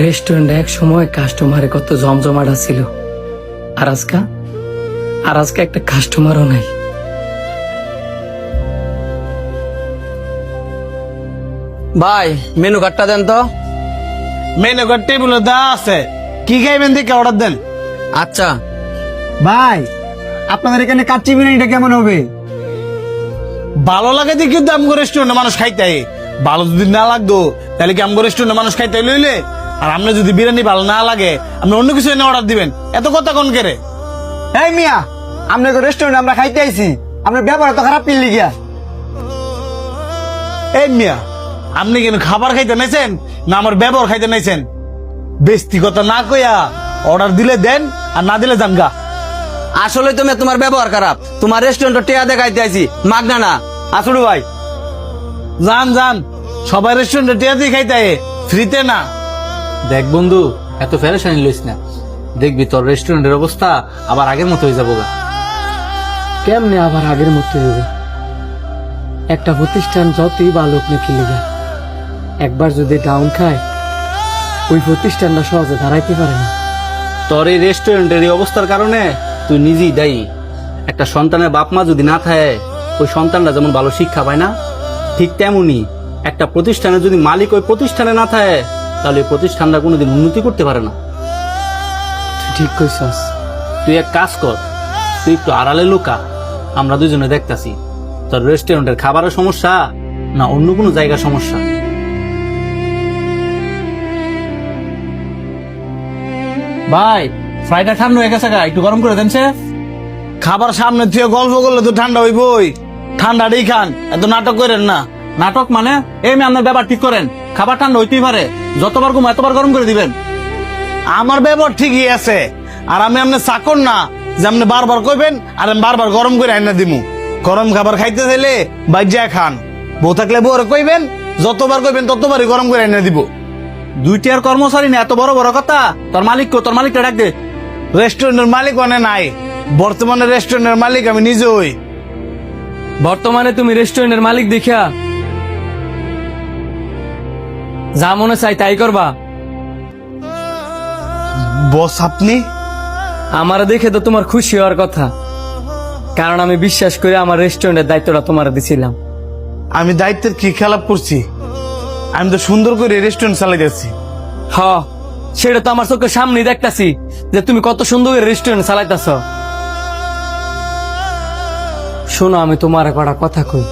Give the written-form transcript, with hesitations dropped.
রেস্টুরেন্টে এক সময় কাস্টমারে কত জমজমাটা ছিল, আর আজকে একটা কাস্টমারও নাই। ভাই মেনু কার্ডটা দেন তো। মেনু কার্ড টেবিলে দেওয়া আছে, কি খাইবেন দেখে অর্ডার দেন। আচ্ছা ভাই আপনাদের এখানে কাচ্চি বিরিয়ানিটা কেমন হবে? ভালো লাগে দেখি তো আমগো রেস্টুরেন্টে মানুষ খাইতে আয়। ভালো যদি না লাগতো তাহলে কি আমগো রেস্টুরেন্টে মানুষ খাইতে লইলে? আর আপনার যদি বিরিয়ানি ভালো না লাগে আপনি অন্য কিছু এনে অর্ডার দিবেন, এত কথা কোন করে? এই মিয়া, আপনাকে রেস্টুরেন্টে আমরা খাইতে আইছি, আপনার ব্যবহার তো খারাপ পিল্লি গিয়া। এই মিয়া, আপনি কেন খাবার খাইতে নাইছেন না আমার ব্যবহার খাইতে নাইছেন? বেস্তি কথা না কইয়া অর্ডার দিলে দেন, আর না দিলে জানগা। আসলে তুমি তোমার ব্যবহার খারাপ, তোমার রেস্টুরেন্টে টিয়া দেখাইতে আইছি, মাগনা না। আসলে ভাই যান যান, সবাই রেস্টুরেন্টে টিয়া দিয়ে খাইতে আয়, ফ্রিতে না। দেখ বন্ধু, এত ফেরেশানি লইস না, দেখবি তোর রেস্টুরেন্টের অবস্থা আবার আগের মতো হয়ে যাবো গা। কেমনে আবার আগের মতো হবে? একটা প্রতিষ্ঠান যতই ভালো হোক না খেলে একবার যদি ডাউন খায়, ওই প্রতিষ্ঠানটা সহজে দাঁড়াইতে পারে না। তোর এই রেস্টুরেন্টের এই অবস্থার কারণে তুই নিজেই দায়ী। একটা সন্তানের বাপ মা যদি না থাকে, ওই সন্তানটা যেমন ভালো শিক্ষা পায় না, ঠিক তেমনি একটা প্রতিষ্ঠানের যদি মালিক ওই প্রতিষ্ঠানে না থাকে, তাহলে এই প্রতিষ্ঠানটা কোনোদিন উন্নতি করতে পারে না। তুই ঠিক কইছস। তুই এক কাজ কর, তুই একটু আড়ালে লুকা, আমরা দুজনে দেখতাছি তোর রেস্টুরেন্টের খাবারের সমস্যা না অন্য কোনো জায়গার সমস্যা। ভাই ফ্রাইটা ঠান্ডা হয়ে গেছে, একটু গরম করে দেন। খাবার সামনে থেকে গল্প করলে তো ঠান্ডা হইবই, ঠান্ডাটাই খান, এত নাটক করেন না। নাটক মানে এই আপনার ব্যাপার ঠিক করেন, খাবার ঠান্ডা হইতেই পারে, যতবার ঘুম এতবার গরম করে দিবেন। আমার ব্যবহার ঠিকই আছে, আর আমি আপনার চাকর না যে আপনি বারবার কইবেন আর আমি বারবার গরম করে আইনা দিমু। গরম খাবার খাইতে চাইলে বাইজা খান, বউ থাকলে বউরে কইবেন, যতবার কইবেন ততবারই গরম করে আইনা দিব। দুইটার কর্মচারী না এত বড় বড় কথা, তোর মালিককে ডাক দে। রেস্টুরেন্টের মালিক অনে নাই, বর্তমানে রেস্টুরেন্টের মালিক আমি নিজে হই। বর্তমানে তুমি রেস্টুরেন্টের মালিক দেখা যা মনে চাই তাই করবা? বস আপনি? আমার দেখে তো তোমার খুশি হওয়ার কথা, কারণ আমি বিশ্বাস করে আমার রেস্টুরেন্টের দায়িত্বটা তোমার দিছিলাম। আমি দায়িত্বের কি খেলাপ করছি? আমি তো সুন্দর করে রেস্টুরেন্ট চালাইতেছি। হ, সেটা তো আমার চোখের সামনেই দেখতাছি যে তুমি কত সুন্দর করে রেস্টুরেন্ট চালাইতেছ। শোনো, আমি তোমার কটা কথা কই।